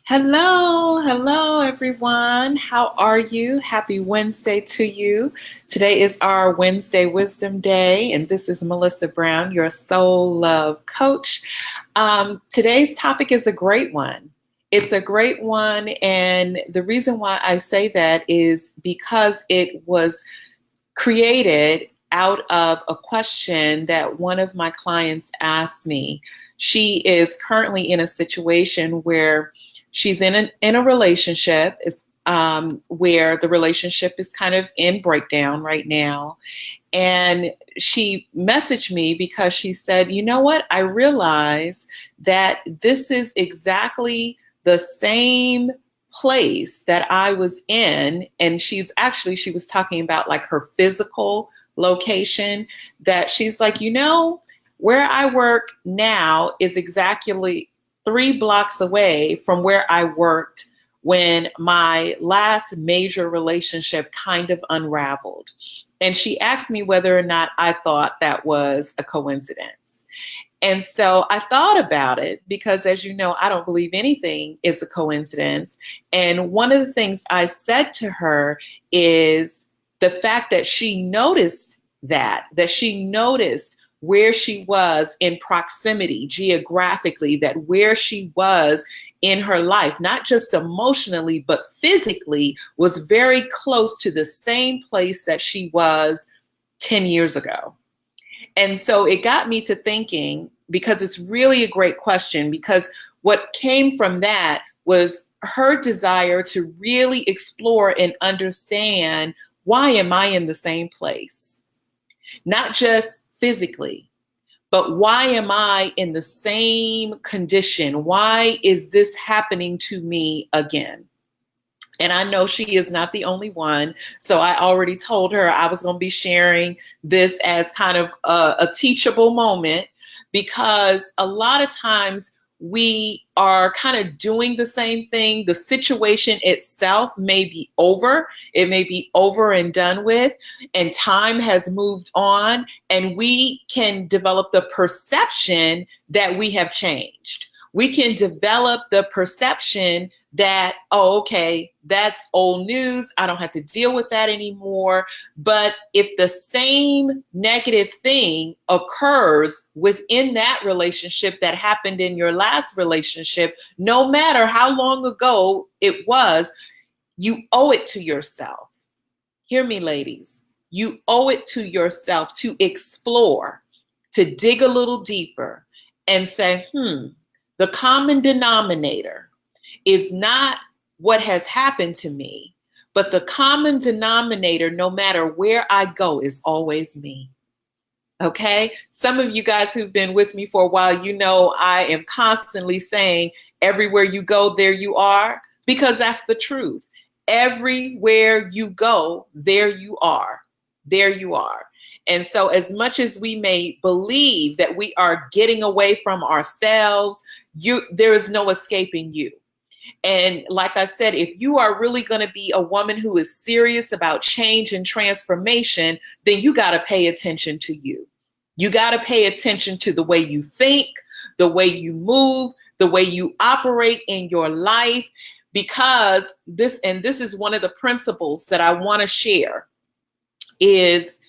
Hello, everyone. How are you? Happy Wednesday to you. Today is our Wednesday Wisdom Day, and this is Melissa Brown, your soul love coach. Today's topic is a great one. It's a great one, and the reason why I say that is because it was created out of a question that one of my clients asked me. She is currently in a situation where she's in a relationship is where the relationship is kind of in breakdown right now. And she messaged me because she said, you know what? I realize that this is exactly the same place that I was in. And she was talking about like her physical location, that she's like, where I work now is exactly 3 blocks away from where I worked when my last major relationship kind of unraveled. And she asked me whether or not I thought that was a coincidence. And so I thought about it because, as you know, I don't believe anything is a coincidence. And one of the things I said to her is the fact that she noticed that she noticed where she was in proximity geographically, that where she was in her life, not just emotionally, but physically, was very close to the same place that she was 10 years ago. And so it got me to thinking, because it's really a great question, because what came from that was her desire to really explore and understand, why am I in the same place? Not just physically, but why am I in the same condition? Why is this happening to me again? And I know she is not the only one. So I already told her I was going to be sharing this as kind of a teachable moment, because a lot of times we are kind of doing the same thing. The situation itself may be over. It may be over and done with, and time has moved on, and we can develop the perception that we have changed. We can develop the perception that, oh, okay, that's old news. I don't have to deal with that anymore. But if the same negative thing occurs within that relationship that happened in your last relationship, no matter how long ago it was, you owe it to yourself. Hear me, ladies. You owe it to yourself to explore, to dig a little deeper and say, the common denominator is not what has happened to me, but the common denominator, no matter where I go, is always me. Okay? Some of you guys who've been with me for a while, you know I am constantly saying, everywhere you go, there you are, because that's the truth. Everywhere you go, there you are. There you are. And so as much as we may believe that we are getting away from ourselves, there is no escaping you. And like I said, if you are really going to be a woman who is serious about change and transformation, then you got to pay attention to you. You got to pay attention to the way you think, the way you move, the way you operate in your life, because this is one of the principles that I want to share, is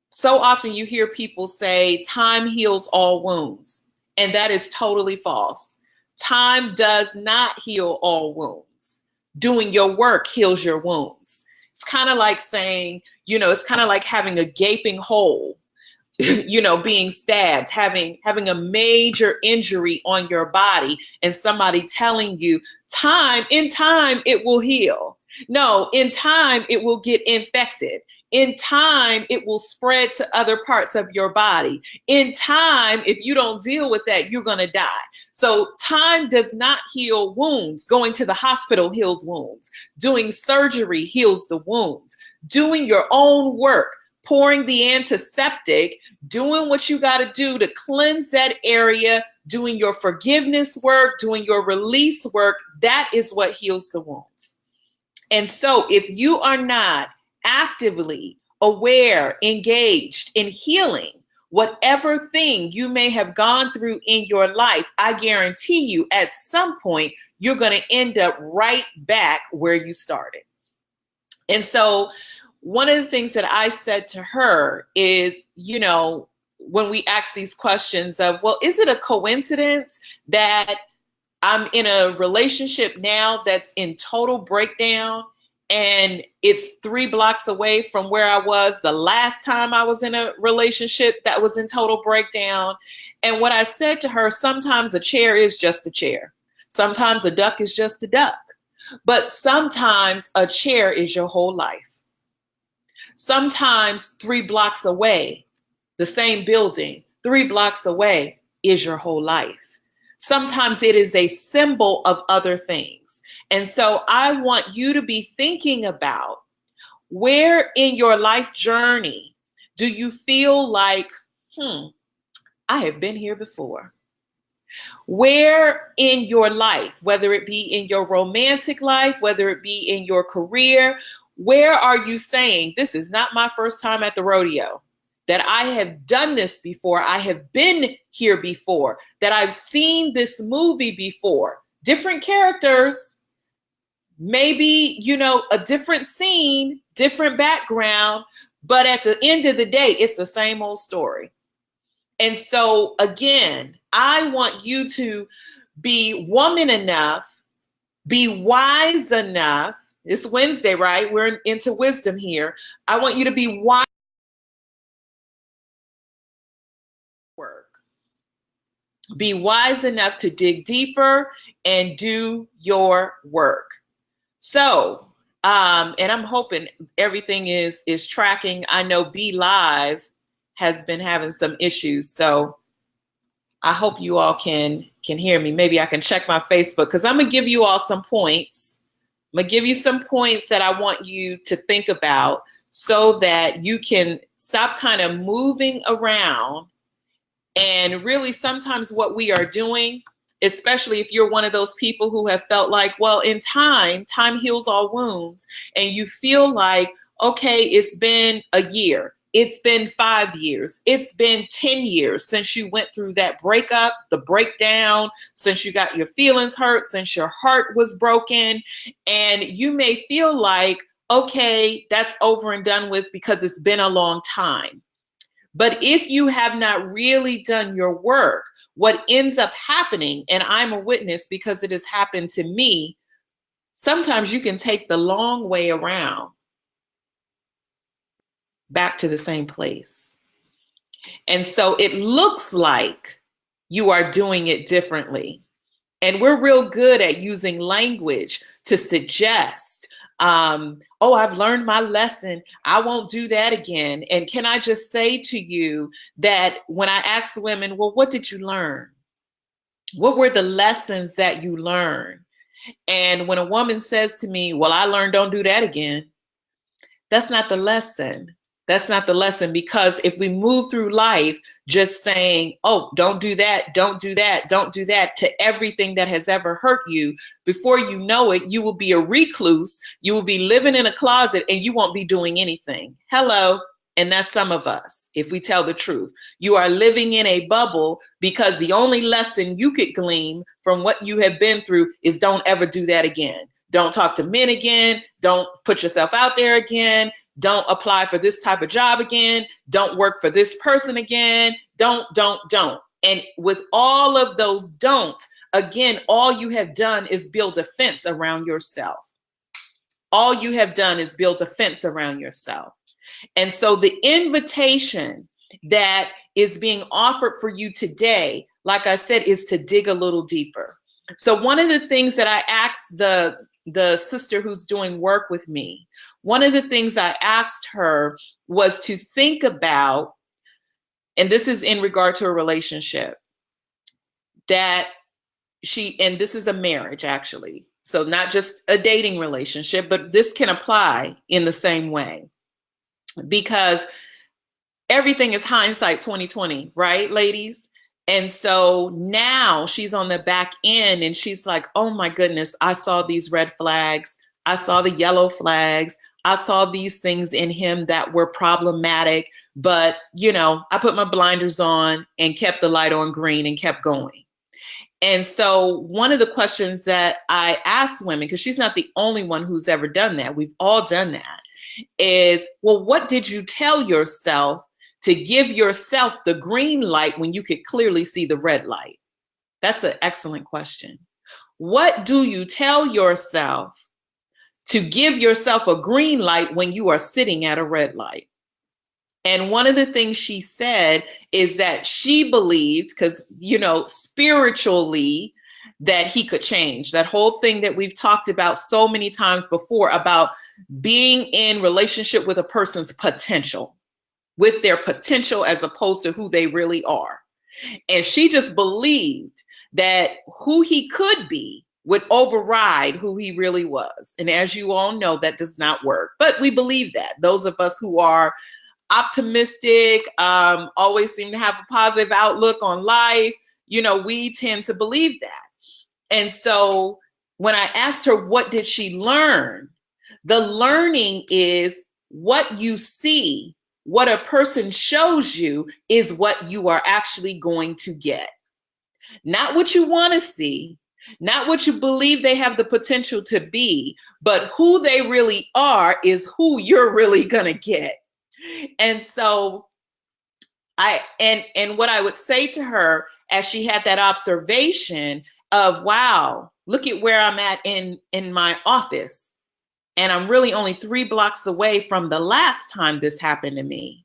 so often you hear people say time heals all wounds, and that is totally false. Time does not heal all wounds. Doing your work heals your wounds. It's kind of like saying, it's kind of like having a gaping hole, being stabbed, having a major injury on your body, and somebody telling you, in time, it will heal. No, in time, it will get infected. In time, it will spread to other parts of your body. In time, if you don't deal with that, you're going to die. So time does not heal wounds. Going to the hospital heals wounds. Doing surgery heals the wounds. Doing your own work, pouring the antiseptic, doing what you got to do to cleanse that area, doing your forgiveness work, doing your release work, that is what heals the wounds. And so if you are not actively aware, engaged in healing Whatever thing you may have gone through in your life, I guarantee you at some point, you're going to end up right back where you started. And so one of the things that I said to her is, you know, when we ask these questions of, well, is it a coincidence that I'm in a relationship now that's in total breakdown, and it's 3 blocks away from where I was the last time I was in a relationship that was in total breakdown? And what I said to her, sometimes a chair is just a chair. Sometimes a duck is just a duck. But sometimes a chair is your whole life. Sometimes 3 blocks away, the same building, 3 blocks away is your whole life. Sometimes it is a symbol of other things. And so I want you to be thinking about, where in your life journey do you feel like, I have been here before? Where in your life, whether it be in your romantic life, whether it be in your career, where are you saying, this is not my first time at the rodeo? That I have done this before, I have been here before, that I've seen this movie before. Different characters, maybe, you know, a different scene, different background, but at the end of the day, it's the same old story. And so again, I want you to be woman enough, be wise enough. It's Wednesday, right? We're into wisdom here. I want you to be wise. Be wise enough to dig deeper and do your work. So, and I'm hoping everything is tracking. I know Be Live has been having some issues, so I hope you all can hear me. Maybe I can check my Facebook, because I'm gonna give you all some points. I'm gonna give you some points that I want you to think about, so that you can stop kind of moving around. And really, sometimes what we are doing, especially if you're one of those people who have felt like, well, in time heals all wounds, and you feel like, okay, it's been a year, it's been 5 years, it's been 10 years since you went through that breakup, the breakdown, since you got your feelings hurt, since your heart was broken, and you may feel like, okay, that's over and done with because it's been a long time. But if you have not really done your work, what ends up happening, and I'm a witness because it has happened to me, sometimes you can take the long way around back to the same place. And so it looks like you are doing it differently. And we're real good at using language to suggest, oh, I've learned my lesson, I won't do that again. And can I just say to you that when I ask women, well, what did you learn? What were the lessons that you learned? And when a woman says to me, well, I learned don't do that again, that's not the lesson. That's not the lesson, because if we move through life just saying, oh, don't do that, don't do that, don't do that, to everything that has ever hurt you, before you know it, you will be a recluse, you will be living in a closet, and you won't be doing anything. Hello. And that's some of us, if we tell the truth. You are living in a bubble because the only lesson you could glean from what you have been through is don't ever do that again. Don't talk to men again. Don't put yourself out there again. Don't apply for this type of job again. Don't work for this person again. Don't. And with all of those don'ts, again, all you have done is build a fence around yourself. All you have done is build a fence around yourself. And so the invitation that is being offered for you today, like I said, is to dig a little deeper. So one of the things that I asked the sister who's doing work with me, one of the things I asked her was to think about, and this is in regard to a relationship, that and this is a marriage actually, so not just a dating relationship, but this can apply in the same way, because everything is hindsight 2020, right, ladies? And so now she's on the back end and she's like, oh my goodness, I saw these red flags. I saw the yellow flags. I saw these things in him that were problematic, but, you know, I put my blinders on and kept the light on green and kept going. And so one of the questions that I ask women, because she's not the only one who's ever done that, we've all done that, is, well, what did you tell yourself to give yourself the green light when you could clearly see the red light? That's an excellent question. What do you tell yourself to give yourself a green light when you are sitting at a red light? And one of the things she said is that she believed, because, you know, spiritually, that he could change. That whole thing that we've talked about so many times before about being in relationship with a person's potential, with their potential as opposed to who they really are. And she just believed that who he could be would override who he really was. And as you all know, that does not work. But we believe that. Those of us who are optimistic, always seem to have a positive outlook on life, you know, we tend to believe that. And so when I asked her, what did she learn? The learning is what you see, what a person shows you is what you are actually going to get. Not what you want to see, not what you believe they have the potential to be, but who they really are is who you're really going to get. And so and what I would say to her as she had that observation of, wow, look at where I'm at in my office. And I'm really only 3 blocks away from the last time this happened to me.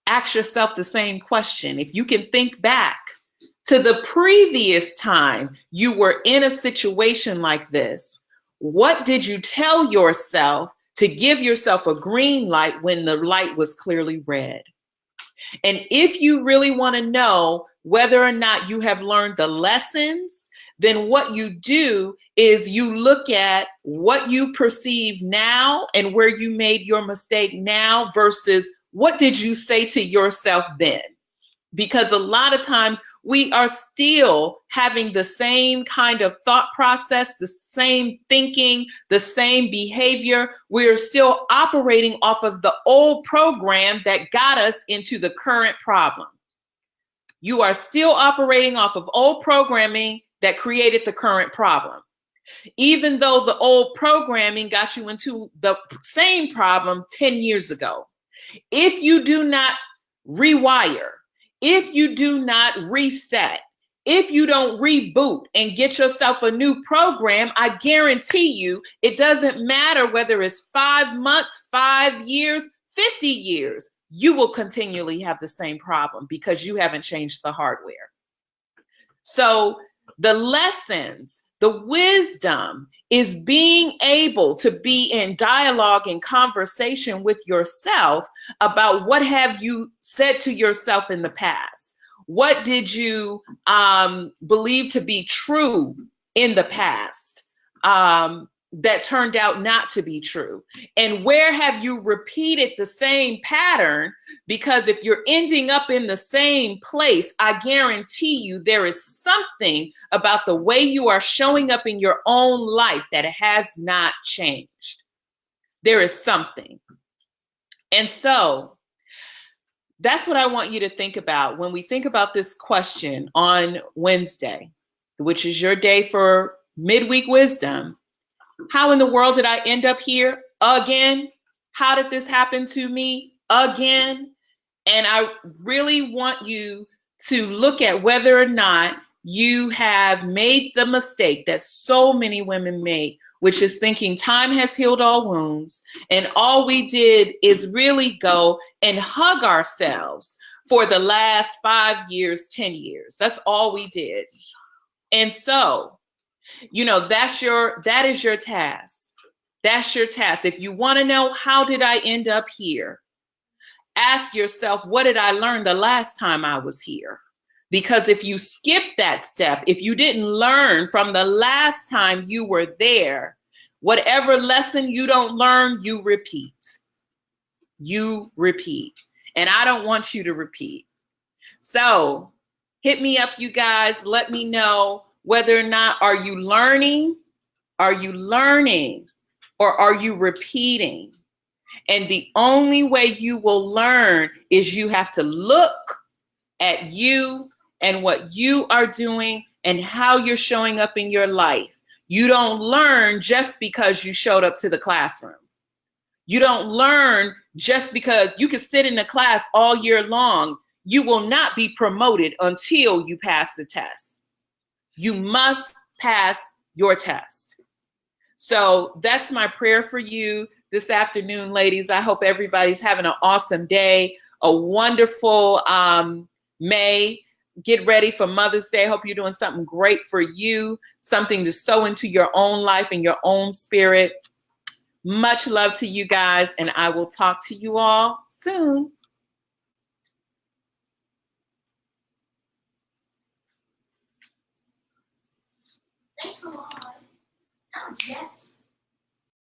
Ask yourself the same question. If you can think back to the previous time you were in a situation like this, what did you tell yourself to give yourself a green light when the light was clearly red? And if you really want to know whether or not you have learned the lessons, then what you do is you look at what you perceive now and where you made your mistake now versus what did you say to yourself then? Because a lot of times we are still having the same kind of thought process, the same thinking, the same behavior. We're still operating off of the old program that got us into the current problem. You are still operating off of old programming that created the current problem. Even though the old programming got you into the same problem 10 years ago. If you do not rewire, if you do not reset, if you don't reboot and get yourself a new program, I guarantee you it doesn't matter whether it's 5 months, 5 years, 50 years, you will continually have the same problem because you haven't changed the hardware. So the lessons, the wisdom is being able to be in dialogue and conversation with yourself about what have you said to yourself in the past? What did you believe to be true in the past that turned out not to be true? And where have you repeated the same pattern? Because if you're ending up in the same place, I guarantee you there is something about the way you are showing up in your own life that has not changed. There is something. And so that's what I want you to think about when we think about this question on Wednesday, which is your day for midweek wisdom. How in the world did I end up here again? How did this happen to me again? And I really want you to look at whether or not you have made the mistake that so many women make, which is thinking time has healed all wounds. And all we did is really go and hug ourselves for the last 5 years, 10 years. That's all we did. And so, you know, that is your task. That's your task. If you want to know, how did I end up here? Ask yourself, what did I learn the last time I was here? Because if you skip that step, if you didn't learn from the last time you were there, whatever lesson you don't learn, you repeat. You repeat. And I don't want you to repeat. So hit me up, you guys. Let me know whether or not are you learning or are you repeating? And the only way you will learn is you have to look at you and what you are doing and how you're showing up in your life. You don't learn just because you showed up to the classroom. You don't learn just because you can sit in the class all year long. You will not be promoted until you pass the test. You must pass your test. So that's my prayer for you this afternoon, ladies. I hope everybody's having an awesome day, a wonderful May. Get ready for Mother's Day. Hope you're doing something great for you, something to sow into your own life and your own spirit. Much love to you guys, and I will talk to you all soon. Thanks a lot. Yes.